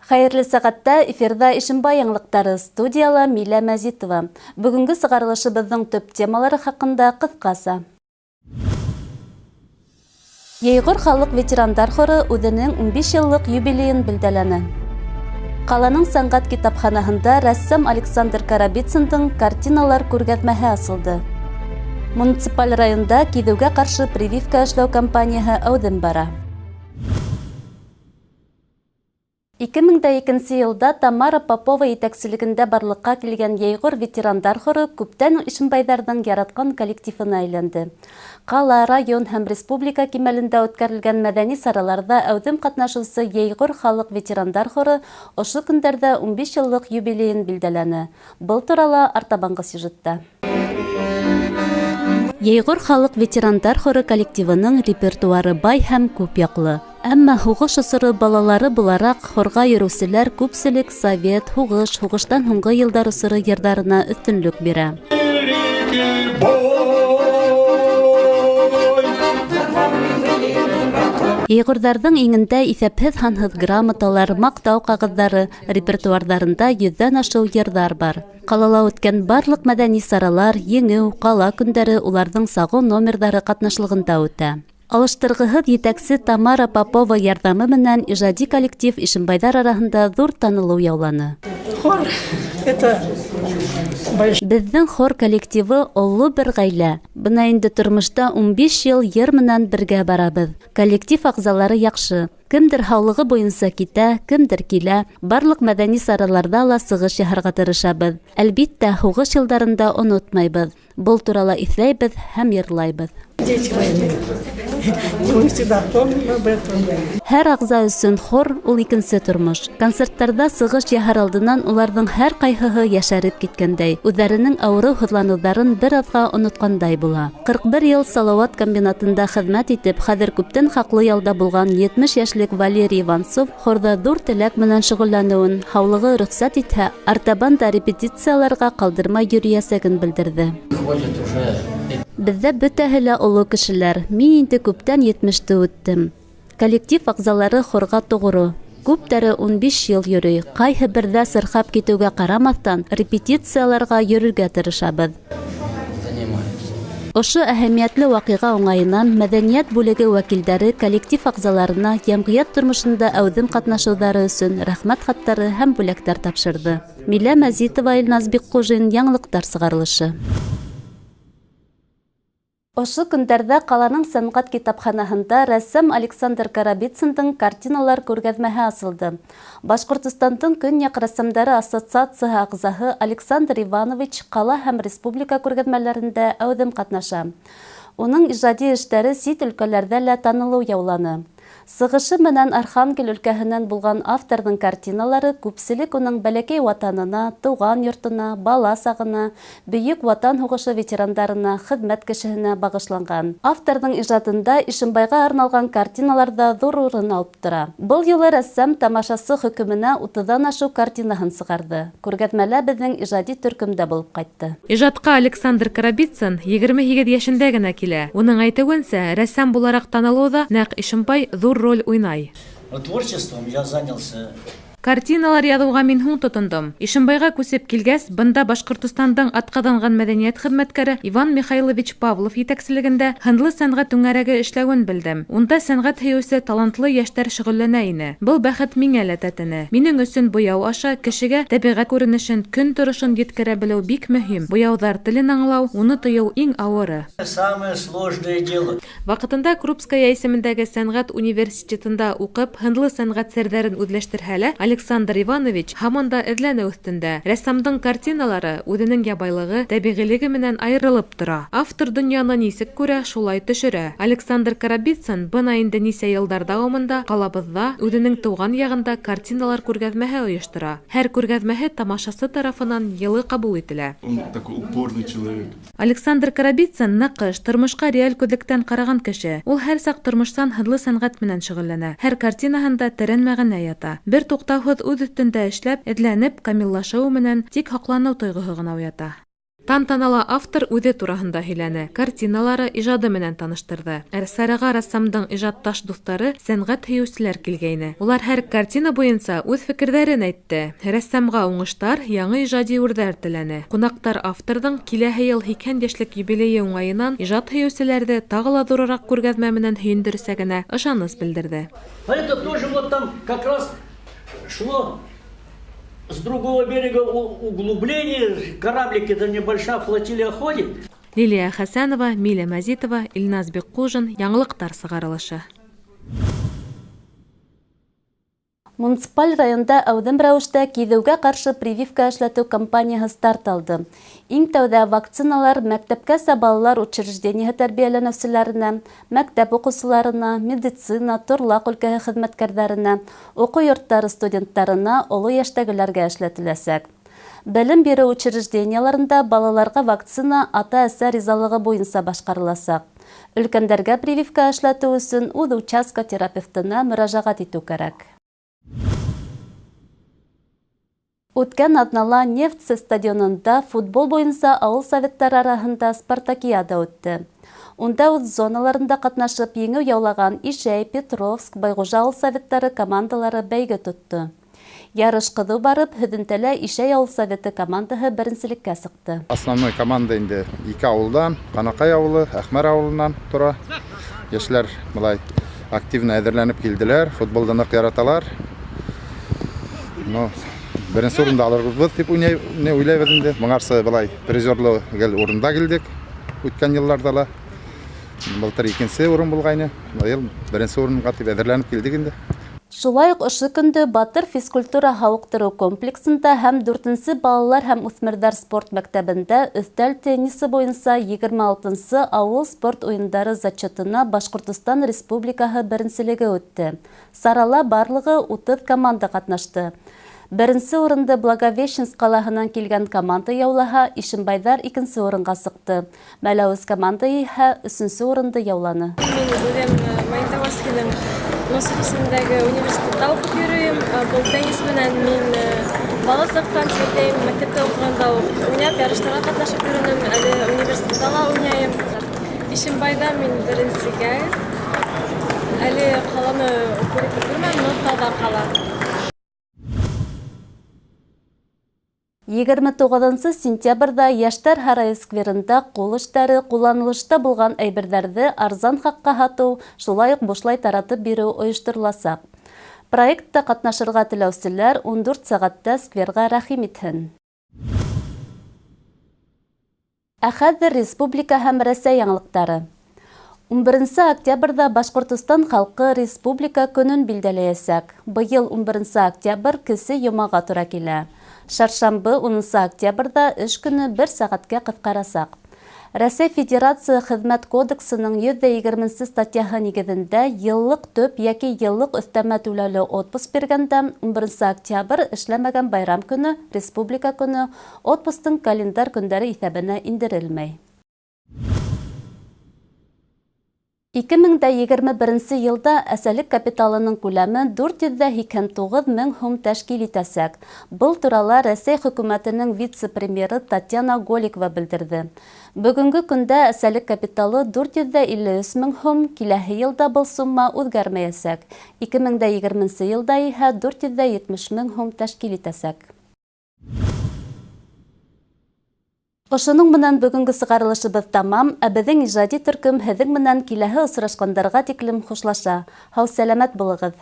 Хәерле сәгатьтә эфирда Ишембай яңлыктары, студияла Милә Мәзитова. Бүгенге сыгарылышыбызның төп темалары хакында кыскасы. Йәйгор халык ветерандар хоры үзенең 15 еллык юбилеен билдәләне. Каланың сәнгать китапханаһында рәссам Александр Карабицындың картиналар күргәзмәһе асылды. Муниципаль районда кидеүгә каршы прививка эшләү кампанияһы әүдем бара. 2002 елда Тамара Попова етәкчелегендә барлыкка килгән Йәйгор ветерандар хоры күптән Ишембайдарның яраткан коллективына әйләнде. Кала, район һәм республика кимәлендә үткәрелгән мәдәни сараларда әүдем катнашучы Йәйгор халык ветерандар хоры ошо көндәрдә 15 еллык юбилеен билдәләне. Был турала артабанғы сюжетта. Йәйгор халык ветерандар хоры коллективының репертуары бай һәм күп яклы. Әмма һугыш осыры балалары буларак хорга йөрүселәр күпселек совет, һугыш, һугыштан һуңгы йылдар осыры йырдарына өстөнлек бирә. Йәйгордарның иңендә исәпһез һанһыз грамоталар, мактау кагыҙҙары, репертуарҙарында 100-дән ашыу йырҙар бар. Ҡалала үткән барлык мәҙәни саралар, еңеү, ҡала көндәре уларҙың сағыу номерҙары ҡатнашлығында үтә. Алыштырғыһыҙ етәксе Тамара Попова ярҙамы менән ижади коллектив Ишембайҙар араһында ҙур танылыу яуланы. Хор — это Беҙҙең хор коллективы оло бер ғаилә. Бына инде тормошта 15 йыл йыр менән бергә барабыҙ. Коллектив ағзалары яҡшы. Кемдер һаулығы буйынса китә, кемдер килә. Барлык мәҙәни сараларҙа ла сығыш яһарға тырышабыҙ. Әлбиттә, һуғыш йылдарында онотмайбыҙ. Был турала иҫләйбеҙ һәм йырлайбыҙ. дети войны. Мы всегда помним об этом. Һәр ағза өсөн хор ул икенсе тормош. Концерттарда сығыш яһар алдынан уларҙың һәр ҡайһыһы йәшәреп киткәндәй, үҙҙәренең ауырыу һыҙланыуҙарын бер аҙға онотҡандай була. 41 йыл Салауат комбинатында хеҙмәт итеп, хәҙер күптән хаҡлы ялда булған 70 йәшлек Валерий Иванцов хорҙа ҙур теләк менән шөғөлләнеүен, һаулығы рөхсәт итһә, артабан да репетицияларға ҡалдырмай йөрөйәсәген белдерҙе. Беҙҙә бөтәһе лә оло кешеләр. Мин инде күптән 70-те үттем. Коллектив ағзалары хорға тоғро. Күптәре 15 йыл йөрөй. Ҡайһы берҙә сырхап китеүгә ҡарамаҫтан, репетицияларға йөрөргә тырышабыҙ. Ошо әһәмиәтле ваҡиға уңайынан мәҙәниәт бүлеге вәкилдәре коллектив ағзаларына йәмғиәт тормошонда әүҙем ҡатнашыуҙары өсөн рәхмәт хаттары һәм бүләктәр тапшырҙы. Милә Мәзитова, Илназ Бикҡужин, яңлыҡтар сығарылышы. Ошо көндәрҙә ҡаланың сәнғәт китапханаһында рәссам Александр Карабицындың картиналар күргәҙмәһе асылды. Башҡортостандың көньяҡ рәссамдары ассоциацияһы ағзаһы Александр Иванович ҡала һәм республика күргәҙмәләрендә әүҙем ҡатнаша. Уның ижади эштәре сит өлкәләрҙә лә танылыу яуланы. Сығышы менән Архангел өлкәһенән булған авторҙың картиналары күпселек уның бәләкәй ватанына, тыуған йортона, бала сағына, бөйөк ватан һуғышы ветерандарына, хеҙмәт кешеһенә бағышланған. Авторҙың ижадында Ишембайға арналған картиналарда ҙур урын алып тора. Был юлы рәссам тамашасы хөкөмөнә 30-дан ашыу картинаһын сығарҙы. Күргәҙмәлә беҙҙең ижади төркөмдә булып ҡайтты. Ижадҡа Александр Карабицын 28 йәшендә генә килә. Уның әйтеүенсә, рәссам булараҡ танылыуҙа нәҡ Ишембай ҙур роль уйнай. Творчеством я занялся. Картиналар яҙыуға мин һуң тотондом. Ишембайға күсеп килгәс, бында Башҡортостандың атҡаҙанған мәҙәниәт хеҙмәткәре Иван Михайлович Павлов етәкселегендә һынлы сәнғәт түңәрәге эшләүен белдем. Унда сәнғәт һөйөүсе талантлы йәштәр шөғөлләнә ине. Был бәхет миңә лә тәтене. Минең өсөн буяу аша кешегә тәбиғәт күренешен, көн торошон еткерә белеү бик мөһим. Буяуҙар телен аңлау, уны тойоу иң ауыры. Самое сложное дело. Ваҡытында Крупская исемендәге сәнғәт университетында уҡып, һынлы сәнғәт серҙәрен үҙләштерһә лә, Александр Иванович һаман да эҙләнеү өҫтөндә. Рәссамдың картиналары үҙенең ябайлығы, тәбиғилеге менән айырылып тора. Автор донъяны нисек күрә, шулай төшөрә. Александр Карабицын бына инде нисә йылдар дауамында ҡалабыҙҙа үҙенең тыуған яғында картиналар күргәҙмәһе ойоштора. Һәр күргәҙмәһе тамашасы тарафынан йылы ҡабул ителә. Он такой упорный человек. Александр Карабицын ныҡыш, тормошҡа реаль күҙлектән ҡараған кеше. Ул һәр саҡ тормоштан һынлы сәнғәт менән шөғөлләнә. Һәр картинаһында тәрән мәғәнә ята. Бер туҡтауһыҙ үҙ өҫтөндә эшләп, эҙләнеп, камиллашыу менән тик һаҡланыу тойғоһо ғына уята. Тантанала автор үҙе тураһында һөйләне, картиналары, ижады менән таныштырҙы. Сарыға рәссамдың ижадташ дуҫтары, сәнғәт һөйөүселәр килгәйне. Улар һәр картина буйынса үҙ фекерҙәрен әйтте. Рәссамға уңыштар, яңы ижади үрҙәр теләне. Ҡунаҡтар авторҙың киләһе йыл 80 йәшлек юбилейы уңайынан ижад һөйөүселәрҙе тағы ла ҙурыраҡ күргәҙмә менән һөйөндөрәсәгенә ышаныс белдерҙе. А это тоже вот там как раз шло с другого берега углубление, кораблики, да небольшая флотилия ходит. Лилия Хәсәнова, Миля Мәзитова, Илназ Бекҡужин, яңылыҡтар сығарылышы. Муниципаль районда әүҙем рәүештә киҙеүгә ҡаршы прививка эшләтеү кампанияһы старт алды. Иң тәүҙә вакциналар мәктәпкәсә балалар учреждениеһы тәрбиәләнеүселәренә, мәктәп уҡыусыларына, медицина, торлаҡ өлкәһе хеҙмәткәрҙәренә, уҡыу йорттары студенттарына, оло йәштәгеләргә эшләтеләсәк. Белем биреү учрежденияларында балаларға вакцина ата-әсә ризалығы буйынса башҡарыласаҡ. Өлкәндәргә прививка эшләтеү өсөн үҙ участка терапевтына мөрәжәғәт итеү кәрәк. Үткән аҙнала Нефтсе стадионында футбол буйынса ауыл советтары араһында спартакиада үтте. Унда үҙ зоналарында ҡатнашып еңеү яулаған Ишәй, Петровск, Байғужа ауыл советтары командалары бәйге тотто. Ярыш ҡыҙыу барып, һөҙөмтәлә Ишәй ауыл советы командаһы беренселеккә сыҡты. Основной команда инде 2 ауылдан, Ҡанаҡай ауылы, Әхмәр ауылынан тора. Йәшләр былай активно әҙерләнеп килделәр, футболды ныҡ яраталар. Беренсе урында алырбыҙ дип уйлайбыҙ инде. Моңарсы былай призерлы урында килдек, үткән йылларда ла. Былтыр 2-нсе урын булғайны, быйыл беренсе урынға тип әҙерләнеп килдек инде. Шулай уҡ ошо көндө Батыр физкультура һауыҡтырыу комплексында һәм 4-нсе балалар һәм үҫмерҙәр спорт мәктәбендә өҫтәл теннисы буйынса 26-нсы ауыл спорт уйындары зачетына Башҡортостан Республикаһы беренселеге үтте. Сарала барлығы 30 команда ҡатнашты. Беренсе урынды Благовещенск ҡалаһынан килгән команда яулаһа, Ишембайҙар 2-нсе урынға сыҡты. Мәләүез команда иһә 3-нсе урынды яуланы. Мин үҙем Маятовскиның Носовсындагы университетта уҡып йөрөйөм. Был теннис менән мин бала саҡтан сәйтәйем, мәктәптә уҡығанда уйнап, ярыштарға ҡатнашып йөрөнөм. Әле университетта ла уйнайым. Ишембайҙа мин беренсегә. Әле ҡаланы күреп йөрмәм, но тауҙа ҡала. 29 сентябрҙа Йәштәр һарайы скверында ҡул эштәре, ҡулланылышта булған әйберҙәрҙе арзан хаҡҡа һатыу, шулай уҡ бушлай таратып биреү ойоштороласаҡ. Проектта ҡатнашырға теләүселәр 14 сәғәттә скверға рәхим итһен. Ә хәҙер республика һәм Рәсәй яңылыҡтары. 11 октябрҙа Башҡортостан халҡы республика көнөн билдәләйәсәк. Быйыл 11 октябрь кесе йомаға тура килә. Шаршамбы 10 октябрҙа эш көне 1 сәғәткә ҡыҫҡарасаҡ. Рәсәй Федерация Хеҙмәт кодексының 120 статьяһы нигеҙендә йыллыҡ төп йәки йыллыҡ өҫтәмә түләүле отпуск биргәндә 11 октябрь эшләмәгән байрам көнө, республика көнө отпустың календар көндәре иҫәбенә индерелмәй. 2021 йылда әсәлек капиталының күләме 489 мең һум тәшкил итәсәк. Был турала Рәсәй хөкүмәтенең вице-премьеры Татьяна Голикова белдерҙе. Бүгенге көндә әсәлек капиталы 453 мең һум, киләһе йылда был сумма үҙгәрмәйәсәк. 2020 йылда иһә 470 мең һум тәшкил итәсәк. Ошоның менән бүгенге сығарылышыбыҙ тамам, ә беҙҙең ижади төркөм һеҙҙең менән киләһе осрашҡандарға тиклем хушлаша. Һау сәләмәт булығыҙ.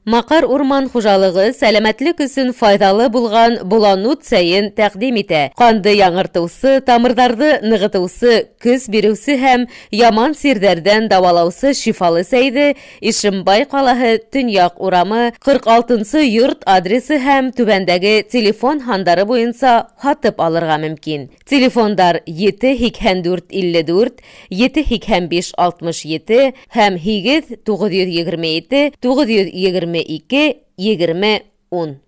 Маҡар урман хужалығы сәләмәтлек өсөн файҙалы булған Буланут сәйен тәҡдим итә. Ҡанды яңыртыусы, тамырҙарҙы нығытыусы, көс биреүсе һәм яман сирҙәрҙән дауалаусы шифалы сәйҙе Ишембай ҡалаһы Төньяҡ урамы 46-нсы йорт адресы һәм түбәндәге телефон һандары буйынса һатып алырға мөмкин. Телефондар 78454, 78567 һәм 8 927 922 20 10.